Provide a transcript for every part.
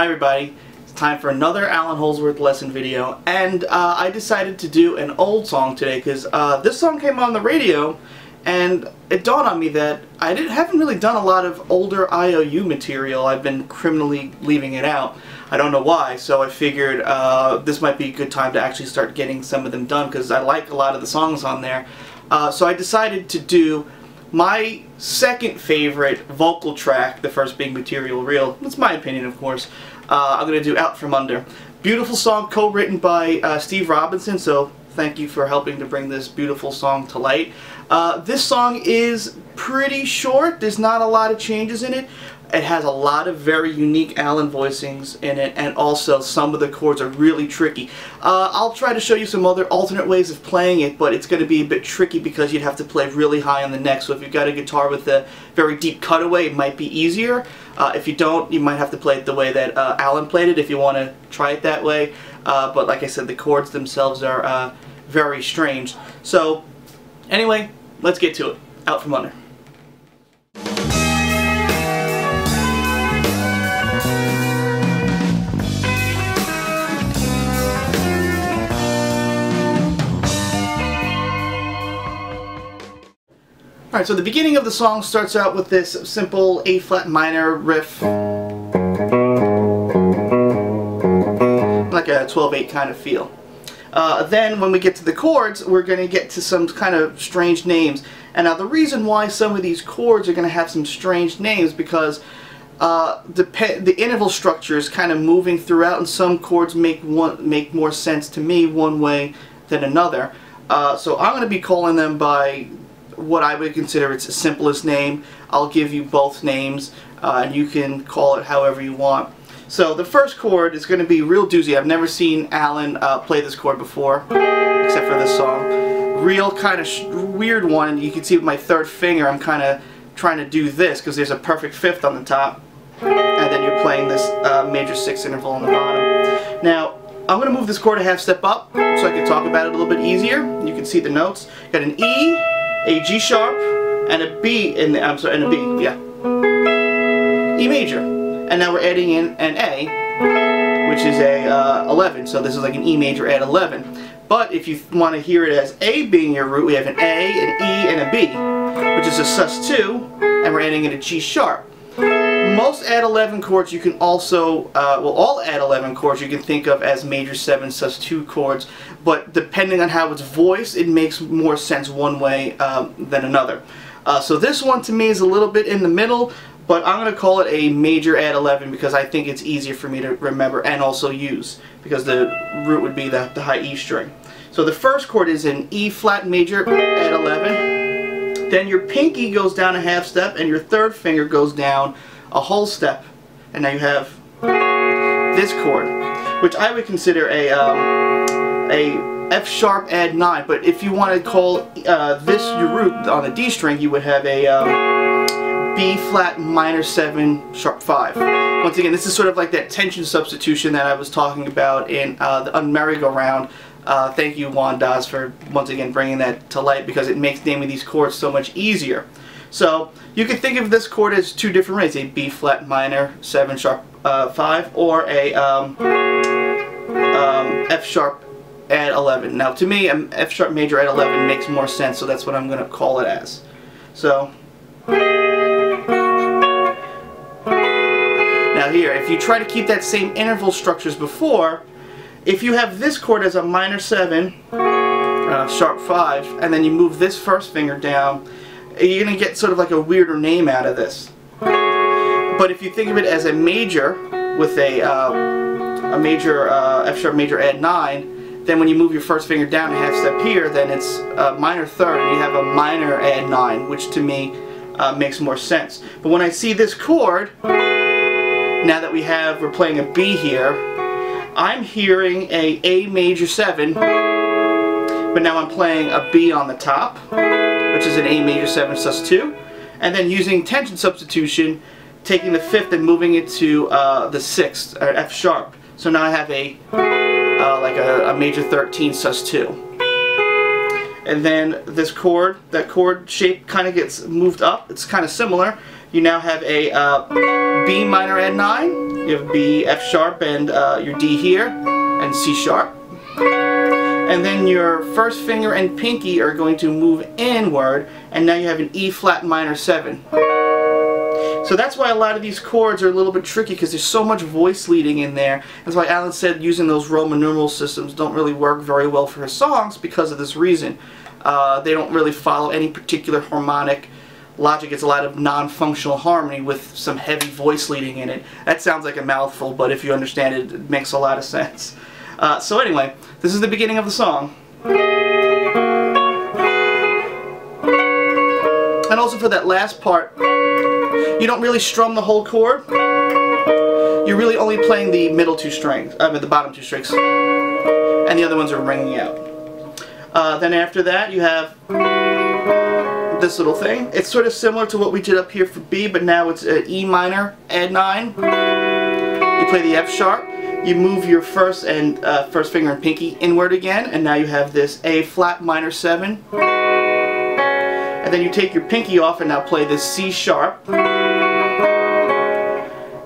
Hi everybody, it's time for another Allan Holdsworth lesson video, and I decided to do an old song today because this song came on the radio and it dawned on me that I haven't really done a lot of older IOU material. I've been criminally leaving it out. I don't know why, so I figured this might be a good time to actually start getting some of them done because I like a lot of the songs on there. So I decided to do my second favorite vocal track, the first being Material Real. That's my opinion, of course. I'm going to do Out From Under. Beautiful song, co-written by Steve Robinson, so thank you for helping to bring this beautiful song to light. This song is pretty short. There's not a lot of changes in it. It has a lot of very unique Allan voicings in it, and also some of the chords are really tricky. I'll try to show you some other alternate ways of playing it, but it's going to be a bit tricky because you'd have to play really high on the neck. So if you've got a guitar with a very deep cutaway, it might be easier. If you don't, you might have to play it the way that Allan played it if you want to try it that way. But like I said, the chords themselves are very strange. So anyway, let's get to it. Out From Under. Alright, so the beginning of the song starts out with this simple A-flat minor riff, like a 12/8 kind of feel. Then when we get to the chords, we're going to get to some kind of strange names. And now the reason why some of these chords are going to have some strange names because the interval structure is kind of moving throughout, and some chords make more sense to me one way than another. So I'm going to be calling them by what I would consider its simplest name. I'll give you both names and you can call it however you want. So the first chord is going to be real doozy. I've never seen Allan play this chord before, except for this song. Real kind of weird one, and you can see with my third finger I'm kind of trying to do this because there's a perfect fifth on the top, and then you're playing this major 6 interval on the bottom. Now I'm going to move this chord a half step up so I can talk about it a little bit easier. You can see the notes. Got an E, a G sharp, and a B in the, and a B, yeah. E major. And now we're adding in an A, which is a 11, so this is like an E major add 11. But if you want to hear it as A being your root, we have an A, an E, and a B, which is a sus2, and we're adding in a G sharp. Most add 11 chords you can also, well, all add 11 chords you can think of as major 7 sus2 chords, but depending on how it's voiced, it makes more sense one way than another. So this one to me is a little bit in the middle, but I'm going to call it a major add 11 because I think it's easier for me to remember and also use, because the root would be the high E string. So the first chord is an E flat major add 11, then your pinky goes down a half step and your third finger goes down a whole step, and now you have this chord, which I would consider a F sharp add 9. But if you want to call this your root on the D string, you would have a B flat minor 7 sharp 5. Once again, this is sort of like that tension substitution that I was talking about in the merry-go-round. Thank you, Juan Daz, for once again bringing that to light because it makes naming these chords so much easier. So you can think of this chord as two different ways: a B flat minor 7 sharp 5, or a F sharp add 11. Now to me, F sharp major add 11 makes more sense, so that's what I'm going to call it as. So now here, if you try to keep that same interval structure as before, if you have this chord as a minor 7 sharp 5, and then you move this first finger down, you're going to get sort of like a weirder name out of this. But if you think of it as a major with a major F sharp major add 9, then when you move your first finger down a half step here, then it's a minor third and you have a minor add 9, which to me makes more sense. But when I see this chord, now that we're playing a B here, I'm hearing a major 7, but now I'm playing a B on the top, which is an A major 7 sus2, and then using tension substitution, taking the 5th and moving it to the 6th, or F sharp. So now I have like a major 13 sus2. And then this chord, that chord shape kind of gets moved up. It's kind of similar. you now have a B minor add 9, you have B, F sharp, and your D here, and C sharp. And then your first finger and pinky are going to move inward, and now you have an E flat minor 7. So that's why a lot of these chords are a little bit tricky, because there's so much voice leading in there. That's why Allan said using those Roman numeral systems don't really work very well for his songs, because of this reason. They don't really follow any particular harmonic logic. It's a lot of non-functional harmony with some heavy voice leading in it. That sounds like a mouthful, but if you understand it, it makes a lot of sense. So anyway, this is the beginning of the song. And also for that last part, you don't really strum the whole chord. You're really only playing the middle two strings, the bottom two strings, and the other ones are ringing out. Then after that, you have this little thing. It's sort of similar to what we did up here for B, but now it's an E minor add 9. You play the F sharp. You move your first finger and pinky inward again, and now you have this A flat minor 7. And then you take your pinky off and now play this C sharp.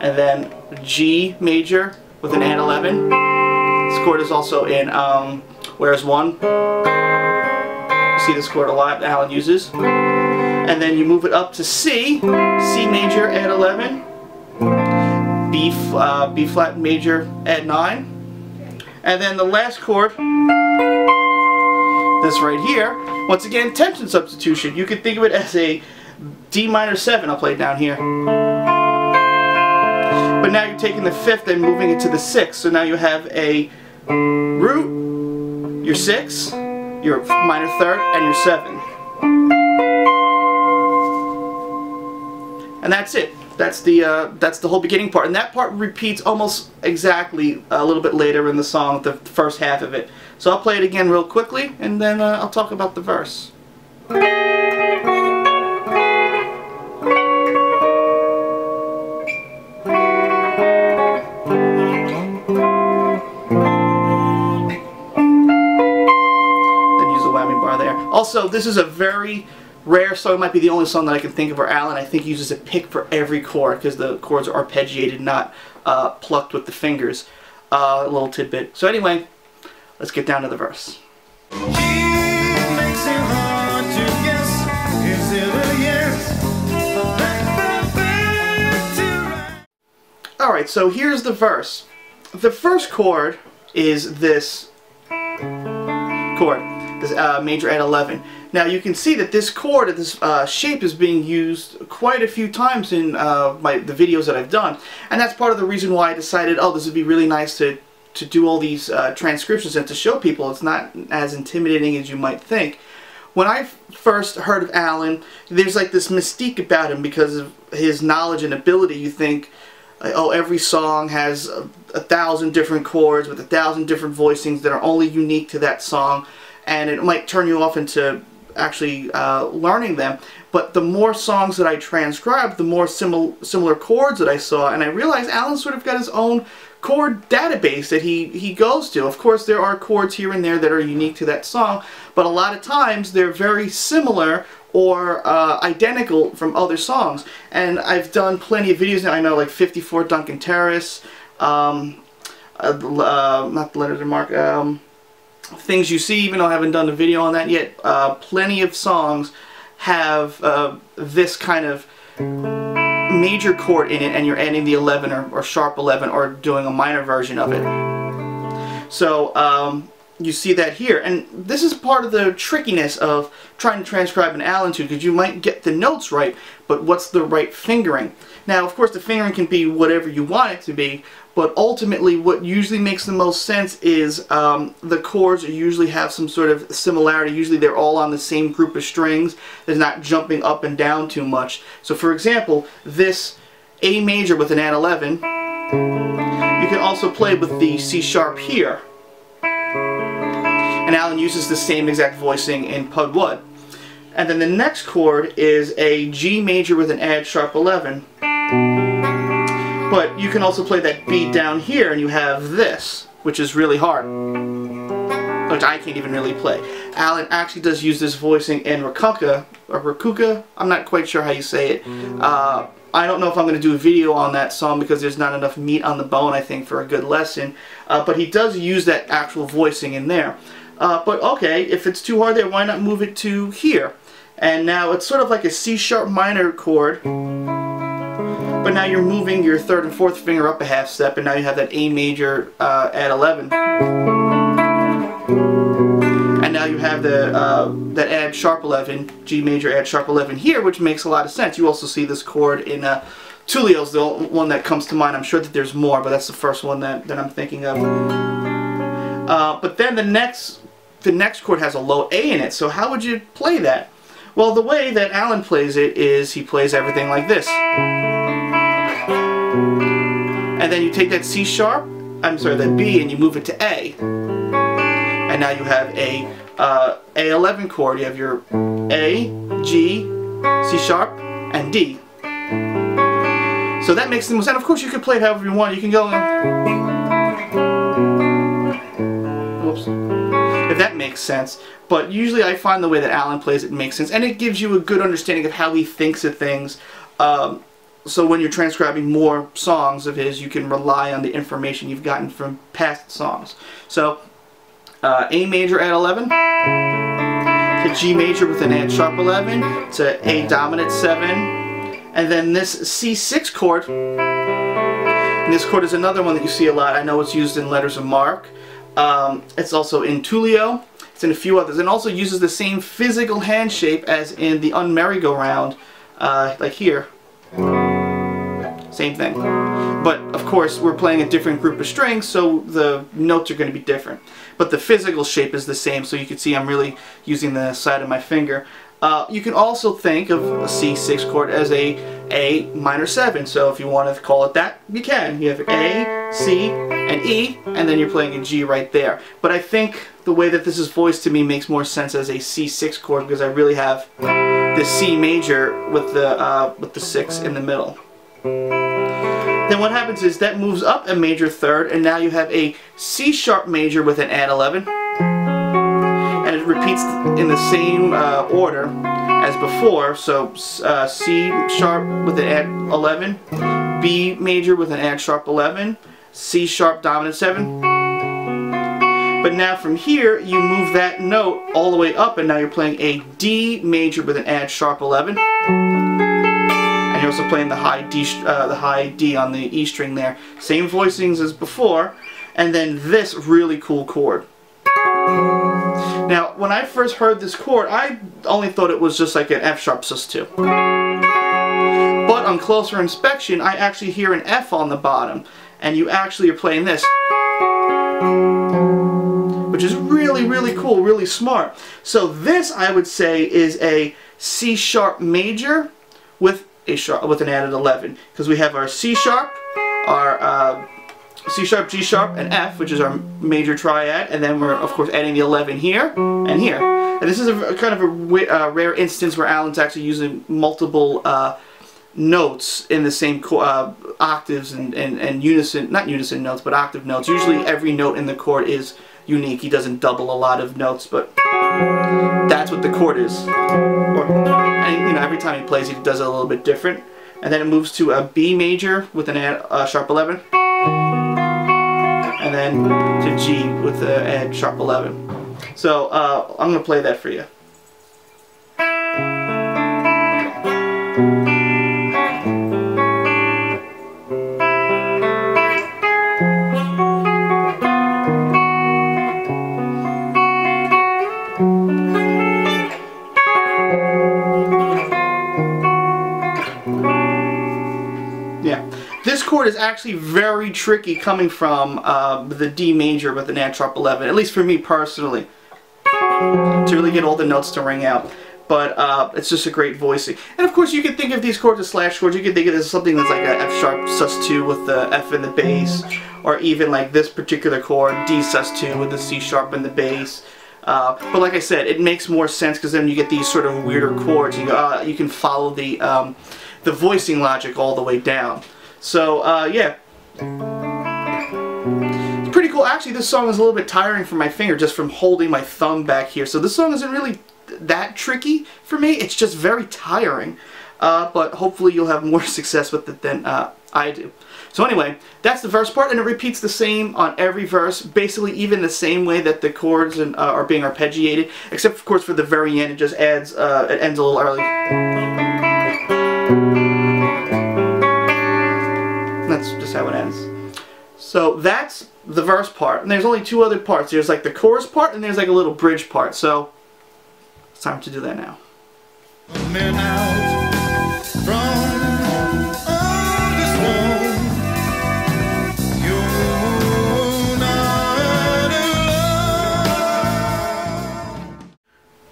And then G major with an add 11. This chord is also in Where's 1. You see this chord a lot Allan uses. And then you move it up to C, C major add 11. B flat major add 9, and then the last chord, this right here, once again tension substitution. You could think of it as a D minor 7. I'll play it down here. But now you're taking the 5th and moving it to the 6th. So now you have a root, your 6, your minor 3rd, and your 7. And that's it. That's the whole beginning part, and that part repeats almost exactly a little bit later in the song, the first half of it. So I'll play it again real quickly, and then I'll talk about the verse. Then use the whammy bar there. Also, this is a very rare song. It might be the only song that I can think of where Allan, I think, uses a pick for every chord, because the chords are arpeggiated, not plucked with the fingers. A little tidbit. So anyway, let's get down to the verse. Alright, so here's the verse. The first chord is this chord, this major add 11. Now you can see that this chord, this shape, is being used quite a few times in the videos that I've done, and that's part of the reason why I decided, oh, this would be really nice to do all these transcriptions and to show people. It's not as intimidating as you might think. When I first heard of Allan, there's like this mystique about him because of his knowledge and ability. You think, oh, every song has 1,000 different chords with 1,000 different voicings that are only unique to that song, and it might turn you off into actually learning them. But the more songs that I transcribed, the more similar chords that I saw, and I realized Allan sort of got his own chord database that he goes to. Of course, there are chords here and there that are unique to that song, but a lot of times they're very similar or identical from other songs. And I've done plenty of videos now. I know, like 54 Duncan Terrace, not the Leonard and Mark, Things You See, even though I haven't done a video on that yet. Plenty of songs have this kind of major chord in it, and you're adding the 11 or sharp 11, or doing a minor version of it. So you see that here, and this is part of the trickiness of trying to transcribe an Allan tune, because you might get the notes right, but what's the right fingering? Now, of course, the fingering can be whatever you want it to be, but ultimately what usually makes the most sense is the chords usually have some sort of similarity. Usually they're all on the same group of strings. They're not jumping up and down too much. So for example, this A major with an add 11, you can also play with the C sharp here. And Allan uses the same exact voicing in Pud Wud. And then the next chord is a G major with an add sharp 11. But you can also play that B down here, and you have this, which is really hard, which I can't even really play. Allan actually does use this voicing in Rakuka, or Rakuka, I'm not quite sure how you say it, I don't know if I'm going to do a video on that song because there's not enough meat on the bone, I think, for a good lesson. But he does use that actual voicing in there. But okay, if it's too hard there, why not move it to here? And now it's sort of like a C sharp minor chord. But now you're moving your third and fourth finger up a half step, and now you have that A major add 11. And now you have the that add sharp 11, G major add sharp 11 here, which makes a lot of sense. You also see this chord in Tullio's, the one that comes to mind. I'm sure that there's more, but that's the first one that I'm thinking of. But then the next chord has a low A in it, so how would you play that? Well, the way that Allan plays it is he plays everything like this. And then you take that C sharp, that B, and you move it to A. And now you have a A11 chord. You have your A, G, C sharp, and D. So that makes the most sense. And of course you can play it however you want. You can go whoops. If that makes sense. But usually I find the way that Allan plays it makes sense. And it gives you a good understanding of how he thinks of things. So when you're transcribing more songs of his, you can rely on the information you've gotten from past songs. So A major add 11, to G major with an add sharp 11, to A dominant 7, and then this C6 chord. And this chord is another one that you see a lot. I know it's used in Letters of Marque. It's also in Tullio. It's in a few others, and also uses the same physical hand shape as in the Un-Merry-Go-Round, like here. Same thing. But of course we're playing a different group of strings, so the notes are going to be different. But the physical shape is the same, so you can see I'm really using the side of my finger. You can also think of a C6 chord as a minor 7, so if you want to call it that, you can. You have A, C, and E, and then you're playing a G right there. But I think the way that this is voiced to me makes more sense as a C6 chord, because I really have the C major with the 6 in the middle. Then what happens is that moves up a major third, and now you have a C sharp major with an add 11. And it repeats in the same order as before, so C sharp with an add 11, B major with an add sharp 11, C sharp dominant 7. But now from here you move that note all the way up, and now you're playing a D major with an add sharp 11. And you're also playing the high D on the E string there. Same voicings as before, and then this really cool chord. Now, when I first heard this chord, I only thought it was just like an F sharp sus2. But on closer inspection, I actually hear an F on the bottom, and you actually are playing this, which is really, really cool, really smart. So this, I would say, is a C sharp major with an added 11, because we have our C sharp, our C sharp, G sharp, and F, which is our major triad, and then we're of course adding the 11 here and here. And this is a kind of a rare instance where Allan's actually using multiple notes in the same octaves and unison, not unison notes, but octave notes. Usually every note in the chord is unique. He doesn't double a lot of notes, but that's what the chord is. And you know, every time he plays it, he does it a little bit different. And then it moves to a B major with an sharp 11, and then to G with the add sharp 11. So I'm going to play that for you. This chord is actually very tricky coming from the D major with an add sharp 11, at least for me personally, to really get all the notes to ring out. But it's just a great voicing. And of course you can think of these chords as slash chords. You can think of it as something that's like a F sharp sus2 with the F in the bass, or even like this particular chord, D sus2 with the C sharp in the bass. But like I said, it makes more sense because then you get these sort of weirder chords. You go, you can follow the voicing logic all the way down. So, yeah. It's pretty cool. Actually, this song is a little bit tiring for my finger just from holding my thumb back here. So this song isn't really that tricky for me. It's just very tiring. but hopefully you'll have more success with it than I do. So anyway, that's the verse part, and it repeats the same on every verse, basically even the same way that the chords are being arpeggiated, except of course for the very end it just adds, it ends a little early. And that's just how it ends. So that's the verse part, and there's only two other parts. There's like the chorus part, and there's like a little bridge part. So it's time to do that now.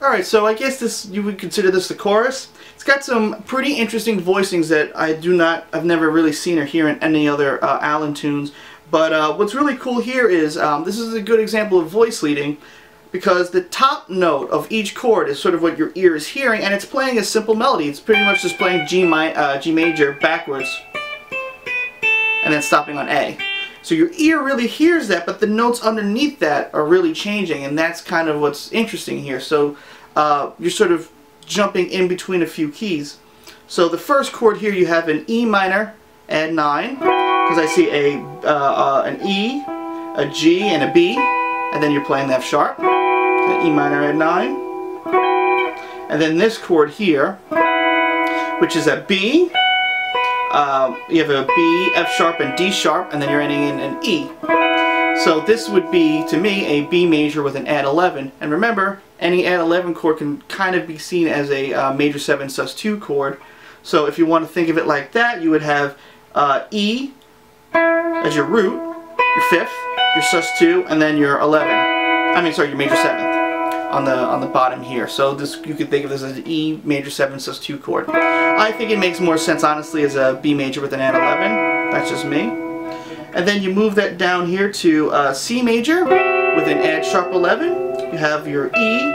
Alright, so I guess this, you would consider this the chorus. It's got some pretty interesting voicings that I've never really seen or hear in any other Allan tunes. But what's really cool here is, this is a good example of voice leading, because the top note of each chord is sort of what your ear is hearing, and it's playing a simple melody. It's pretty much just playing G major backwards, and then stopping on A. So your ear really hears that, but the notes underneath that are really changing, and that's kind of what's interesting here. So you're sort of jumping in between a few keys. So the first chord here, you have an E minor, add 9, because I see an E, a G, and a B, and then you're playing the F sharp, an E minor, add 9, and then this chord here, which is a B. You have a B, F sharp, and D sharp, and then you're ending in an E. So this would be, to me, a B major with an add 11. And remember, any add 11 chord can kind of be seen as a major 7 sus2 chord. So if you want to think of it like that, you would have E as your root, your 5th, your sus2, and then your 11. I mean, sorry, your major 7th on the bottom here. So this, you could think of this as an E major 7 sus2 chord. I think it makes more sense, honestly, as a B major with an add 11. That's just me. And then you move that down here to C major with an add sharp 11. You have your E,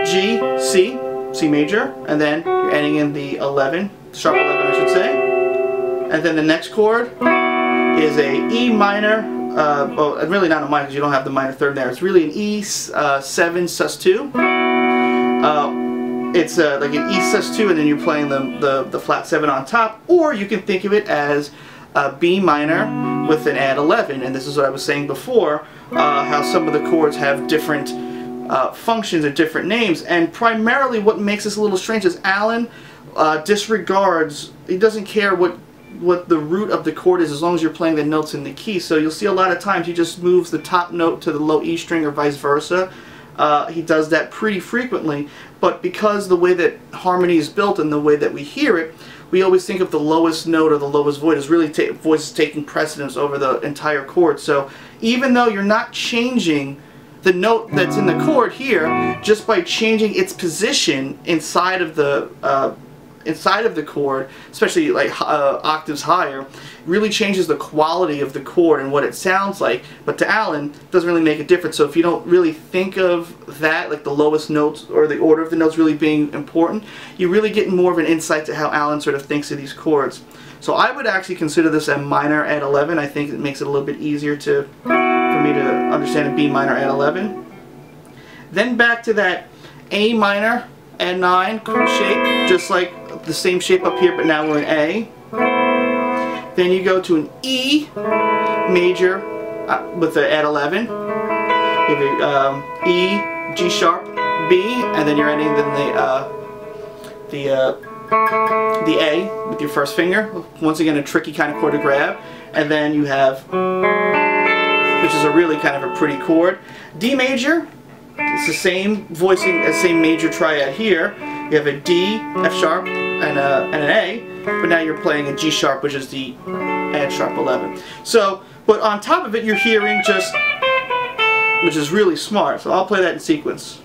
G, C, C major, and then you're adding in the 11, sharp 11 I should say. And then the next chord is a E minor, well, really not a minor because you don't have the minor third there. It's really an E 7 sus2. It's like an E sus2, and then you're playing the flat 7 on top, or you can think of it as a B minor with an add 11. And this is what I was saying before, how some of the chords have different functions or different names, and primarily what makes this a little strange is Allan disregards, he doesn't care what the root of the chord is as long as you're playing the notes in the key. So you'll see a lot of times he just moves the top note to the low E string or vice versa. He does that pretty frequently, but because the way that harmony is built and the way that we hear it, we always think of the lowest note or the lowest voice as really voice taking precedence over the entire chord. So even though you're not changing the note that's in the chord here, just by changing its position inside of the chord, especially like octaves higher, really changes the quality of the chord and what it sounds like. But to Allan, it doesn't really make a difference. So if you don't really think of that, like the lowest notes or the order of the notes really being important, you really get more of an insight to how Allan sort of thinks of these chords. So I would actually consider this a minor add 11. I think it makes it a little bit easier for me to understand a B minor add 11. Then back to that A minor add 9 shape, just like the same shape up here, but now we're in A. Then you go to an E major with the add 11. You have your E, G sharp, B, and then you're ending in the A with your first finger. Once again, a tricky kind of chord to grab. And then you have, which is a really kind of a pretty chord, D major. It's the same voicing as same major triad here. You have a D, F sharp, and an A, but now you're playing a G sharp, which is the add sharp 11. So, but on top of it, you're hearing just, which is really smart. So I'll play that in sequence.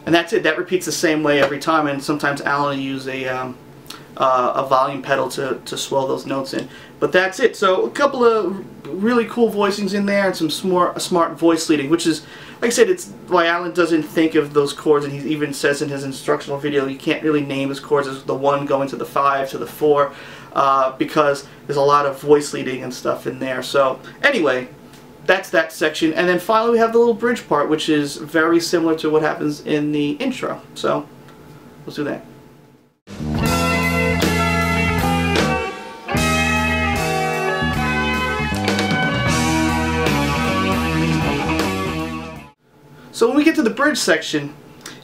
And that's it. That repeats the same way every time, and sometimes Allan will use a a volume pedal to swell those notes in. But that's it. So a couple of really cool voicings in there and some smart voice leading, which is, like I said, it's why Allan doesn't think of those chords, and he even says in his instructional video you can't really name his chords as the 1 going to the 5 to the 4 because there's a lot of voice leading and stuff in there. So anyway, that's that section. And then finally we have the little bridge part, which is very similar to what happens in the intro. So let's do that. So when we get to the bridge section,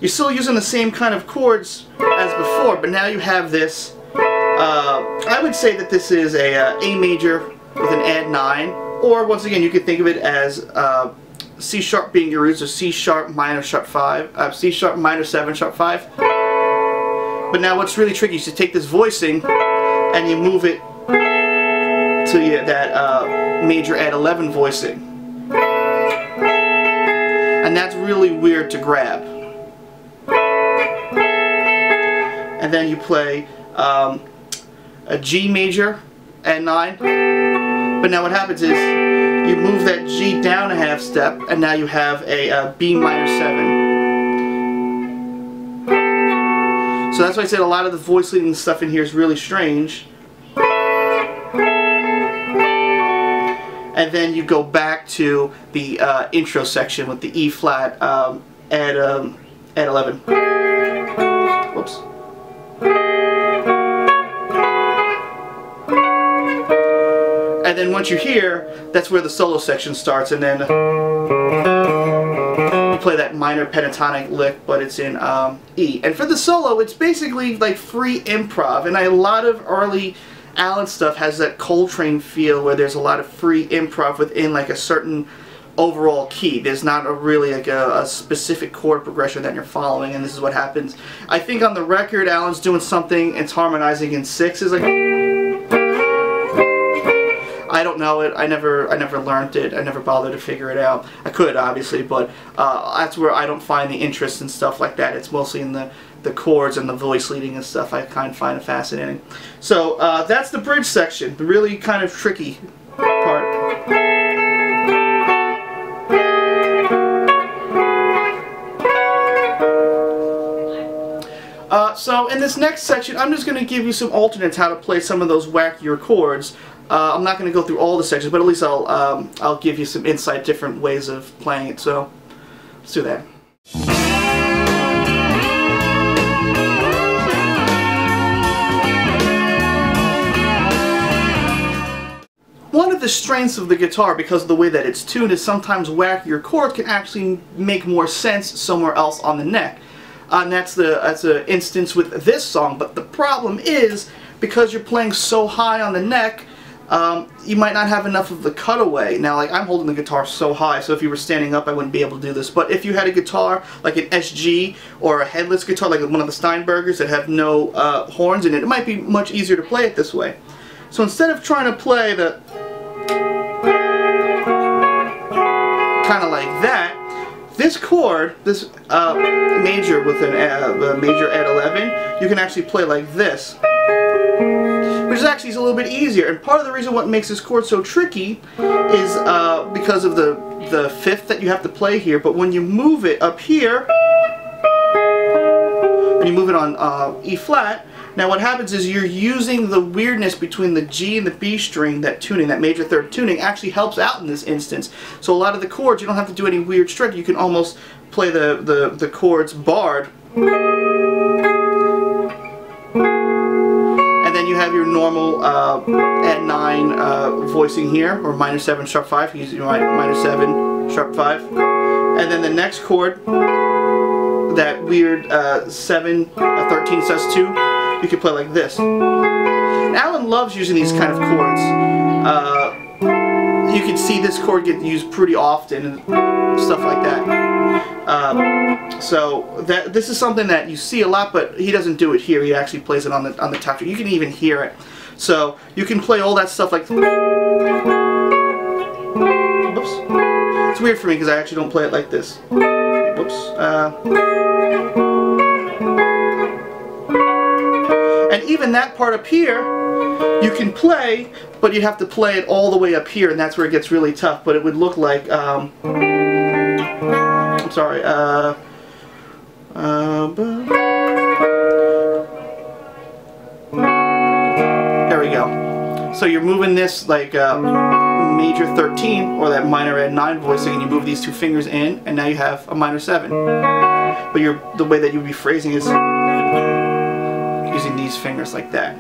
you're still using the same kind of chords as before, but now you have this, I would say that this is A major with an add 9, or once again you could think of it as C sharp being your roots, or C sharp minor sharp 5, C sharp minor 7 sharp 5. But now what's really tricky is you take this voicing and you move it to that major add 11 voicing. And that's really weird to grab. And then you play a G major at 9. But now what happens is you move that G down a half step, and now you have a B minor 7. So that's why I said a lot of the voice leading stuff in here is really strange. And then you go back to the intro section with the E flat at 11. Whoops. And then once you're here, that's where the solo section starts, and then you play that minor pentatonic lick, but it's in E. And for the solo, it's basically like free improv, and a lot of early Allan stuff has that Coltrane feel where there's a lot of free improv within like a certain overall key. There's not really like a specific chord progression that you're following, and this is what happens. I think on the record Allan's doing something, it's harmonizing in 6s, like I don't know it. I never learned it. I never bothered to figure it out. I could obviously, but that's where I don't find the interest in stuff like that. It's mostly in the chords and the voice leading and stuff. I kind of find it fascinating. So that's the bridge section, the really kind of tricky part. So in this next section, I'm just going to give you some alternates how to play some of those wackier chords. I'm not going to go through all the sections, but at least I'll give you some insight, different ways of playing it. So let's do that. One of the strengths of the guitar, because of the way that it's tuned, is sometimes wackier chords can actually make more sense somewhere else on the neck. And that's an instance with this song. But the problem is, because you're playing so high on the neck, you might not have enough of the cutaway. Now, like, I'm holding the guitar so high, so if you were standing up I wouldn't be able to do this. But if you had a guitar like an SG or a headless guitar like one of the Steinbergers that have no horns in it, it might be much easier to play it this way. So instead of trying to play the kind of like that, this chord, this major with a major at 11, you can actually play like this, which is actually a little bit easier. And part of the reason what makes this chord so tricky is because of the fifth that you have to play here. But when you move it up here, when you move it on E flat, now what happens is you're using the weirdness between the G and the B string, that tuning, that major third tuning, actually helps out in this instance. So a lot of the chords, you don't have to do any weird string. You can almost play the chords barred. And then you have your normal add 9 voicing here, or minor 7 sharp 5, you use your minor 7 sharp 5. And then the next chord, that weird 7, 13 sus 2, you can play like this. And Allan loves using these kind of chords. You can see this chord get used pretty often and stuff like that. So this is something that you see a lot, but he doesn't do it here. He actually plays it on the top string. You can even hear it. So you can play all that stuff like. Whoops. It's weird for me because I actually don't play it like this. Whoops. And even that part up here, you can play, but you have to play it all the way up here, and that's where it gets really tough. But it would look like, I'm sorry, there we go. So you're moving this like major 13 or that minor ed 9 voicing, and you move these two fingers in, and now you have a minor 7. But the way that you'd be phrasing is using these fingers like that.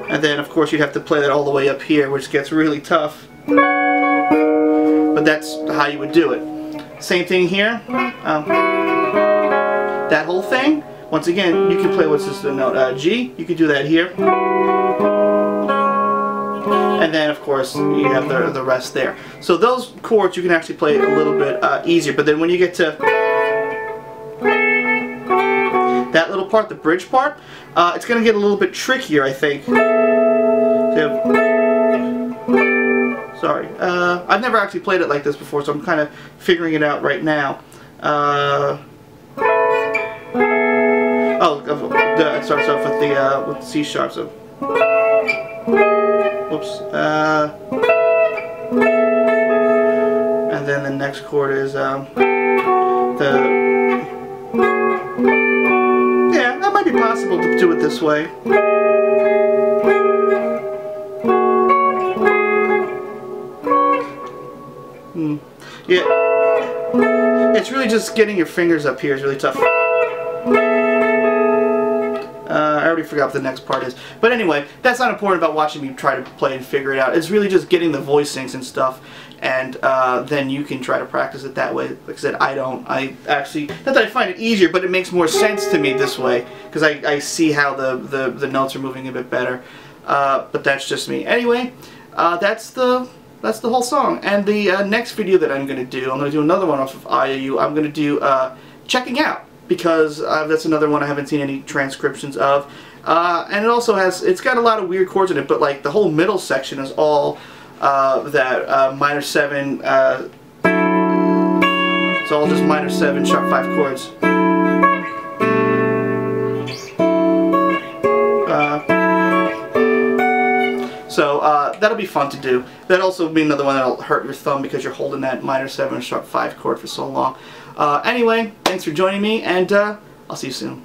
And then of course you'd have to play that all the way up here, which gets really tough. But that's how you would do it. Same thing here. That whole thing, once again, you can play what's this note? G. You could do that here. And then of course you have the rest there. So those chords you can actually play a little bit easier. But then when you get to that little part, the bridge part, it's going to get a little bit trickier, I think. Sorry, I've never actually played it like this before, so I'm kind of figuring it out right now. It starts off with the C sharp. So, whoops. And then the next chord is yeah, that might be possible to do it this way. Yeah, it's really just getting your fingers up here is really tough. I already forgot what the next part is. But anyway, that's not important about watching me try to play and figure it out. It's really just getting the voicings and stuff, and then you can try to practice it that way. Like I said, I actually, not that I find it easier, but it makes more sense to me this way, because I see how the notes are moving a bit better. But that's just me. Anyway, that's the whole song. And the next video that I'm going to do another one off of IOU. I'm going to do Checking Out, because that's another one I haven't seen any transcriptions of. And it also it's got a lot of weird chords in it, but like the whole middle section is all that minor 7, it's all just minor 7 sharp 5 chords. So that'll be fun to do. That'll also be another one that'll hurt your thumb because you're holding that minor 7 sharp 5 chord for so long. Anyway, thanks for joining me, and I'll see you soon.